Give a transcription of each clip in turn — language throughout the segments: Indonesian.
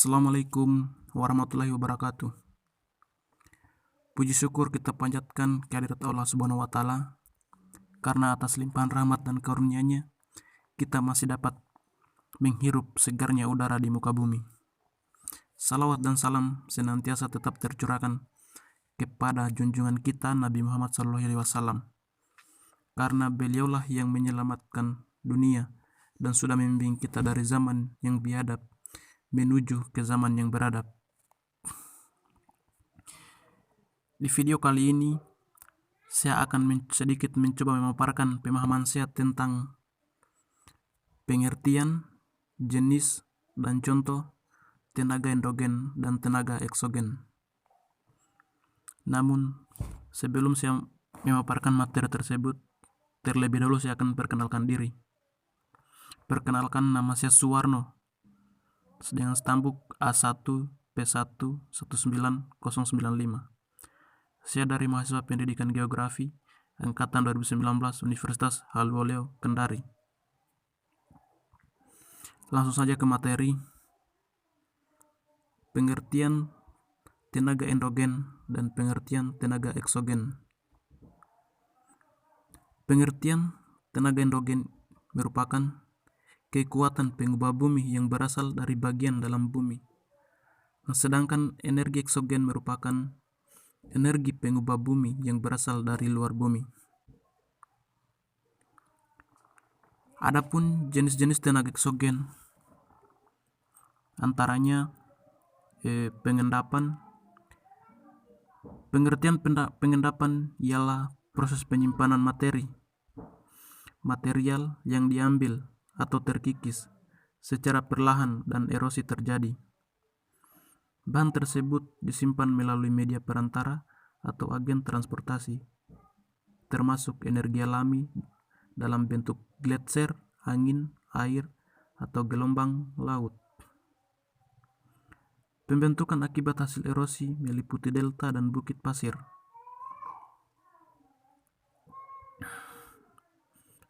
Assalamualaikum warahmatullahi wabarakatuh. Puji syukur kita panjatkan kehadirat Allah Subhanahu wa Ta'ala, karena atas limpahan rahmat dan karunia-Nya kita masih dapat menghirup segarnya udara di muka bumi. Salawat dan salam senantiasa tetap tercurahkan kepada junjungan kita Nabi Muhammad SAW, karena beliaulah yang menyelamatkan dunia dan sudah membimbing kita dari zaman yang biadab menuju ke zaman yang beradab. Di video kali ini saya akan sedikit mencoba memaparkan pemahaman saya tentang pengertian, jenis, dan contoh tenaga endogen dan tenaga eksogen. Namun sebelum saya memaparkan materi tersebut, terlebih dahulu saya akan perkenalkan diri. Perkenalkan, nama saya Suwarno dengan stambuk A1P1 19095. Saya dari mahasiswa pendidikan geografi angkatan 2019 Universitas Halwoleo Kendari. Langsung saja ke materi. Pengertian tenaga endogen dan pengertian tenaga eksogen. Pengertian tenaga endogen merupakan kekuatan pengubah bumi yang berasal dari bagian dalam bumi. Sedangkan energi eksogen merupakan energi pengubah bumi yang berasal dari luar bumi. Adapun jenis-jenis tenaga eksogen antaranya pengendapan. Pengertian pengendapan ialah proses penyimpanan material yang diambil atau terkikis secara perlahan dan erosi terjadi. Bahan tersebut disimpan melalui media perantara atau agen transportasi, termasuk energi alami dalam bentuk gletser, angin, air, atau gelombang laut. Pembentukan akibat hasil erosi meliputi delta dan bukit pasir.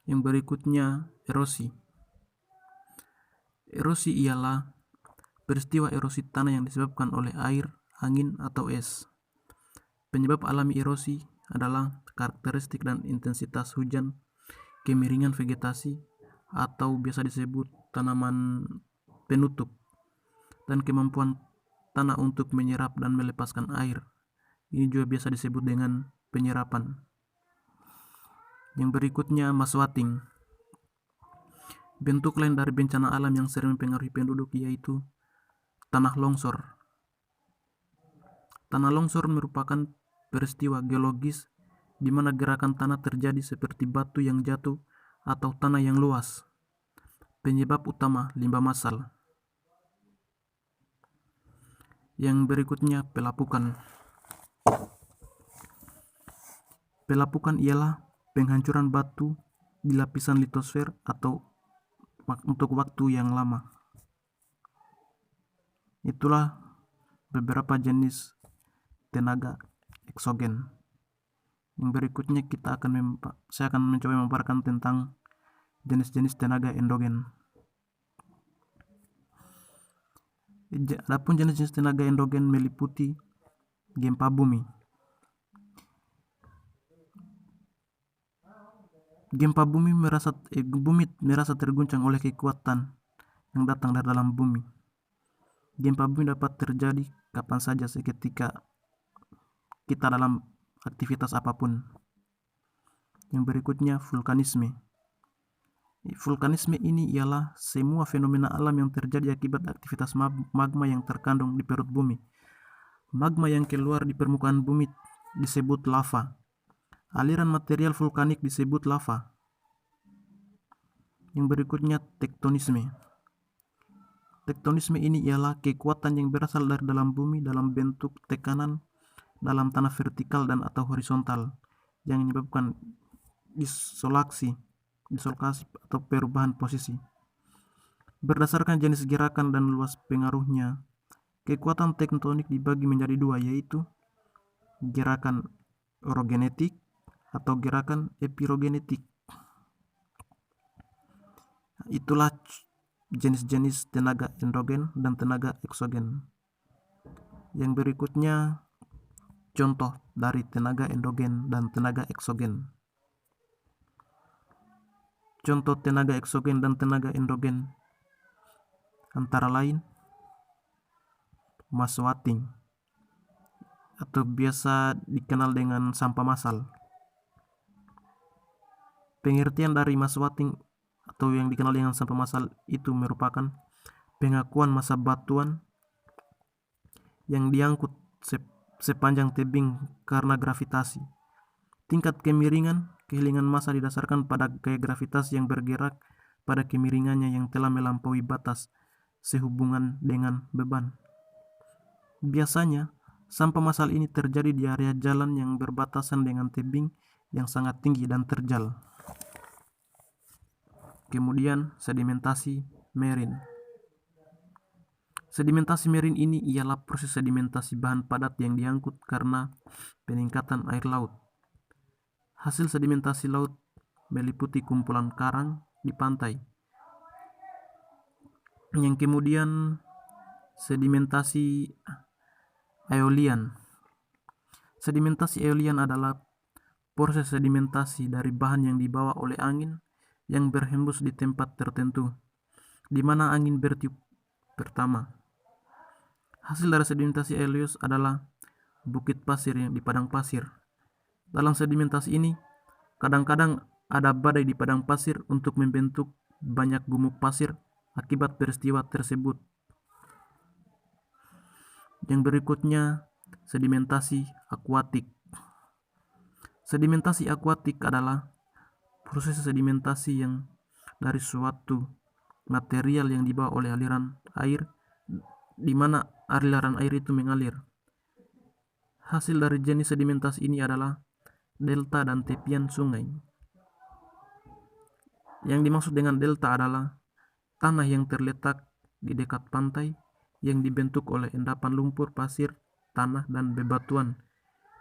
Yang berikutnya, erosi. Erosi ialah peristiwa erosi tanah yang disebabkan oleh air, angin, atau es. Penyebab alami erosi adalah karakteristik dan intensitas hujan, kemiringan vegetasi atau biasa disebut tanaman penutup, dan kemampuan tanah untuk menyerap dan melepaskan air. Ini juga biasa disebut dengan penyerapan. Yang berikutnya, maswating. Bentuk lain dari bencana alam yang sering mempengaruhi penduduk yaitu tanah longsor. Tanah longsor merupakan peristiwa geologis di mana gerakan tanah terjadi seperti batu yang jatuh atau tanah yang luas. Penyebab utama limbah massal. Yang berikutnya, pelapukan. Pelapukan ialah penghancuran batu di lapisan litosfer atau untuk waktu yang lama. Itulah beberapa jenis tenaga eksogen. Yang berikutnya saya akan mencoba memaparkan tentang jenis-jenis tenaga endogen. Adapun jenis-jenis tenaga endogen meliputi gempa bumi. Gempa bumi merasa terguncang oleh kekuatan yang datang dari dalam bumi. Gempa bumi dapat terjadi kapan saja seketika kita dalam aktivitas apapun. Yang berikutnya, vulkanisme. Vulkanisme ini ialah semua fenomena alam yang terjadi akibat aktivitas magma yang terkandung di perut bumi. Magma yang keluar di permukaan bumi disebut lava. Aliran material vulkanik disebut lava. Yang berikutnya, tektonisme. Tektonisme ini ialah kekuatan yang berasal dari dalam bumi dalam bentuk tekanan dalam tanah vertikal dan atau horizontal yang menyebabkan dislokasi atau perubahan posisi. Berdasarkan jenis gerakan dan luas pengaruhnya, kekuatan tektonik dibagi menjadi dua, yaitu gerakan orogenetik atau gerakan epirogenetik. Itulah jenis-jenis tenaga endogen dan tenaga eksogen. Yang berikutnya contoh dari tenaga endogen dan tenaga eksogen. Contoh tenaga eksogen dan tenaga endogen antara lain mass wasting atau biasa dikenal dengan sampah massal. Pengertian dari mass wasting atau yang dikenal dengan sampah massal itu merupakan pengakuan massa batuan yang diangkut sepanjang tebing karena gravitasi. Tingkat kemiringan kehilangan massa didasarkan pada gaya gravitasi yang bergerak pada kemiringannya yang telah melampaui batas sehubungan dengan beban. Biasanya, sampah massal ini terjadi di area jalan yang berbatasan dengan tebing yang sangat tinggi dan terjal. Kemudian, sedimentasi marine. Sedimentasi marine ini ialah proses sedimentasi bahan padat yang diangkut karena peningkatan air laut. Hasil sedimentasi laut meliputi kumpulan karang di pantai, yang kemudian sedimentasi aeolian. Sedimentasi aeolian adalah proses sedimentasi dari bahan yang dibawa oleh angin yang berhembus di tempat tertentu, di mana angin bertiup pertama. Hasil dari sedimentasi aeolian adalah bukit pasir yang di padang pasir. Dalam sedimentasi ini, kadang-kadang ada badai di padang pasir untuk membentuk banyak gumuk pasir akibat peristiwa tersebut. Yang berikutnya, sedimentasi akuatik. Sedimentasi akuatik adalah proses sedimentasi yang dari suatu material yang dibawa oleh aliran air, di mana aliran air itu mengalir. Hasil dari jenis sedimentasi ini adalah delta dan tepian sungai. Yang dimaksud dengan delta adalah tanah yang terletak di dekat pantai yang dibentuk oleh endapan lumpur, pasir, tanah, dan bebatuan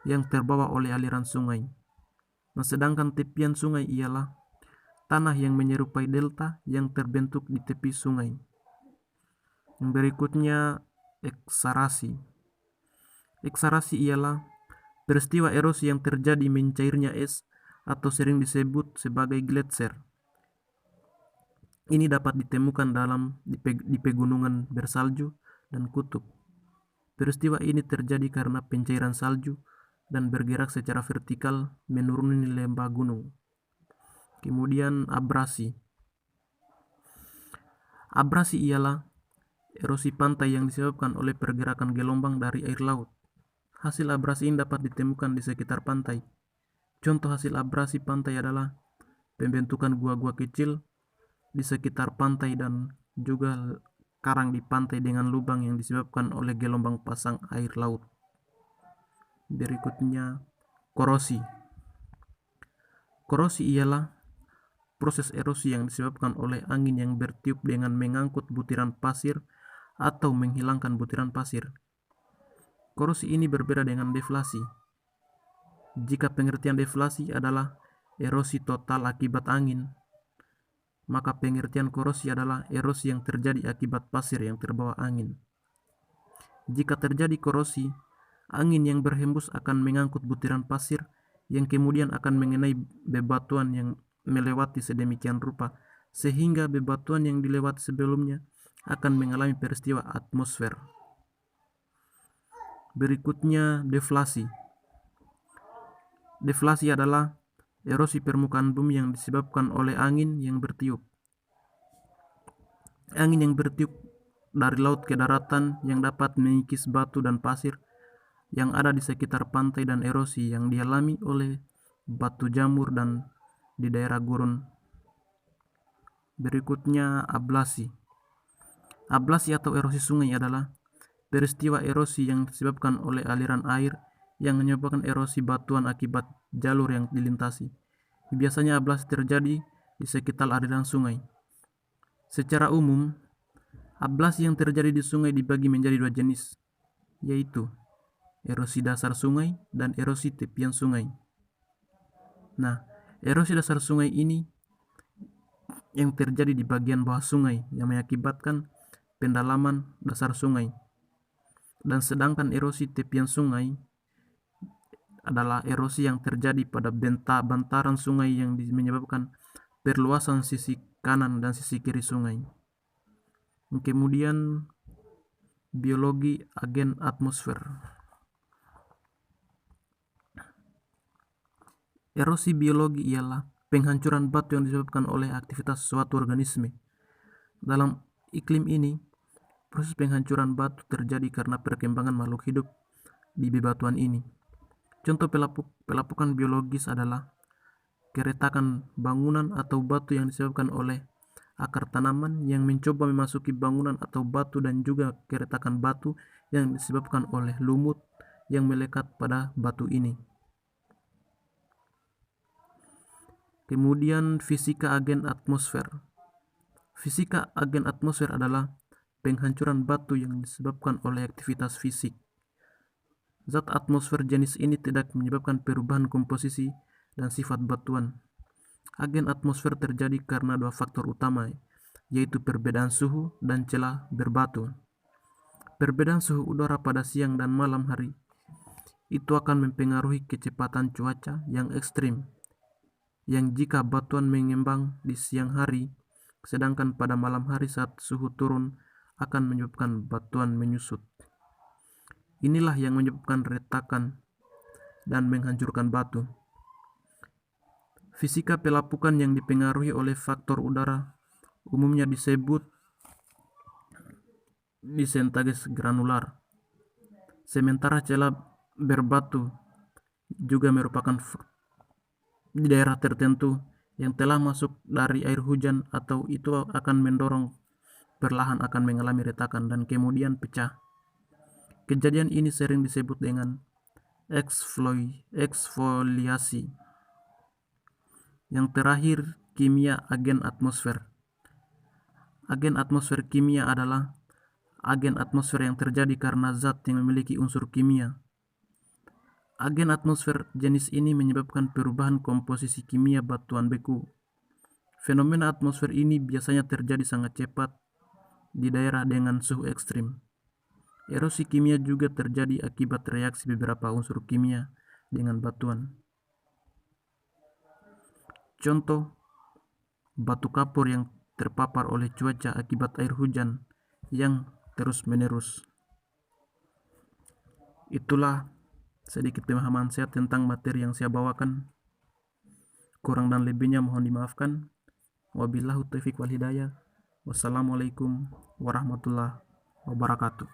yang terbawa oleh aliran sungai. Nah, sedangkan tepian sungai ialah tanah yang menyerupai delta yang terbentuk di tepi sungai. Yang berikutnya, eksarasi. Eksarasi ialah peristiwa erosi yang terjadi mencairnya es atau sering disebut sebagai gletser. Ini dapat ditemukan di pegunungan bersalju dan kutub. Peristiwa ini terjadi karena pencairan salju dan bergerak secara vertikal menuruni lembah gunung. Kemudian abrasi. Abrasi ialah erosi pantai yang disebabkan oleh pergerakan gelombang dari air laut. Hasil abrasi ini dapat ditemukan di sekitar pantai. Contoh hasil abrasi pantai adalah pembentukan gua-gua kecil di sekitar pantai dan juga karang di pantai dengan lubang yang disebabkan oleh gelombang pasang air laut. Berikutnya, korosi. Korosi ialah proses erosi yang disebabkan oleh angin yang bertiup dengan mengangkut butiran pasir atau menghilangkan butiran pasir. Korosi ini berbeda dengan deflasi. Jika pengertian deflasi adalah erosi total akibat angin, maka pengertian korosi adalah erosi yang terjadi akibat pasir yang terbawa angin. Jika terjadi korosi, angin yang berhembus akan mengangkut butiran pasir yang kemudian akan mengenai bebatuan yang melewati sedemikian rupa sehingga bebatuan yang dilewati sebelumnya akan mengalami peristiwa atmosfer. Berikutnya, deflasi. Deflasi adalah erosi permukaan bumi yang disebabkan oleh angin yang bertiup. Angin yang bertiup dari laut ke daratan yang dapat mengikis batu dan pasir yang ada di sekitar pantai dan erosi yang dialami oleh batu jamur dan di daerah gurun. Berikutnya, ablasi. Ablasi atau erosi sungai adalah peristiwa erosi yang disebabkan oleh aliran air yang menyebabkan erosi batuan akibat jalur yang dilintasi. Biasanya ablasi terjadi di sekitar aliran sungai. Secara umum, ablasi yang terjadi di sungai dibagi menjadi dua jenis, yaitu erosi dasar sungai dan erosi tepian sungai. Nah, erosi dasar sungai ini yang terjadi di bagian bawah sungai yang mengakibatkan pendalaman dasar sungai. Dan sedangkan erosi tepian sungai adalah erosi yang terjadi pada bantaran sungai yang menyebabkan perluasan sisi kanan dan sisi kiri sungai. Kemudian biologi agen atmosfer. Erosi biologi ialah penghancuran batu yang disebabkan oleh aktivitas suatu organisme. Dalam iklim ini, proses penghancuran batu terjadi karena perkembangan makhluk hidup di bebatuan ini. Contoh pelapukan biologis adalah keretakan bangunan atau batu yang disebabkan oleh akar tanaman yang mencoba memasuki bangunan atau batu, dan juga keretakan batu yang disebabkan oleh lumut yang melekat pada batu ini. Kemudian fisika agen atmosfer. Fisika agen atmosfer adalah penghancuran batu yang disebabkan oleh aktivitas fisik. Zat atmosfer jenis ini tidak menyebabkan perubahan komposisi dan sifat batuan. Agen atmosfer terjadi karena dua faktor utama, yaitu perbedaan suhu dan celah berbatu. Perbedaan suhu udara pada siang dan malam hari itu akan mempengaruhi kecepatan cuaca yang ekstrim, yang jika batuan mengembang di siang hari, sedangkan pada malam hari saat suhu turun akan menyebabkan batuan menyusut. Inilah yang menyebabkan retakan dan menghancurkan batu. Fisika pelapukan yang dipengaruhi oleh faktor udara umumnya disebut disentage granular. Sementara celah berbatu juga merupakan di daerah tertentu yang telah masuk dari air hujan, atau itu akan mendorong perlahan akan mengalami retakan dan kemudian pecah. Kejadian ini sering disebut dengan eksfoliasi. Yang terakhir, kimia agen atmosfer. Agen atmosfer kimia adalah agen atmosfer yang terjadi karena zat yang memiliki unsur kimia. Agen atmosfer jenis ini menyebabkan perubahan komposisi kimia batuan beku. Fenomena atmosfer ini biasanya terjadi sangat cepat di daerah dengan suhu ekstrim. Erosi kimia juga terjadi akibat reaksi beberapa unsur kimia dengan batuan. Contoh, batu kapur yang terpapar oleh cuaca akibat air hujan yang terus-menerus. Itulah sedikit pemahaman saya tentang materi yang saya bawakan. Kurang dan lebihnya mohon dimaafkan. Wabillahi taufiq wal hidayah. Wassalamualaikum warahmatullahi wabarakatuh.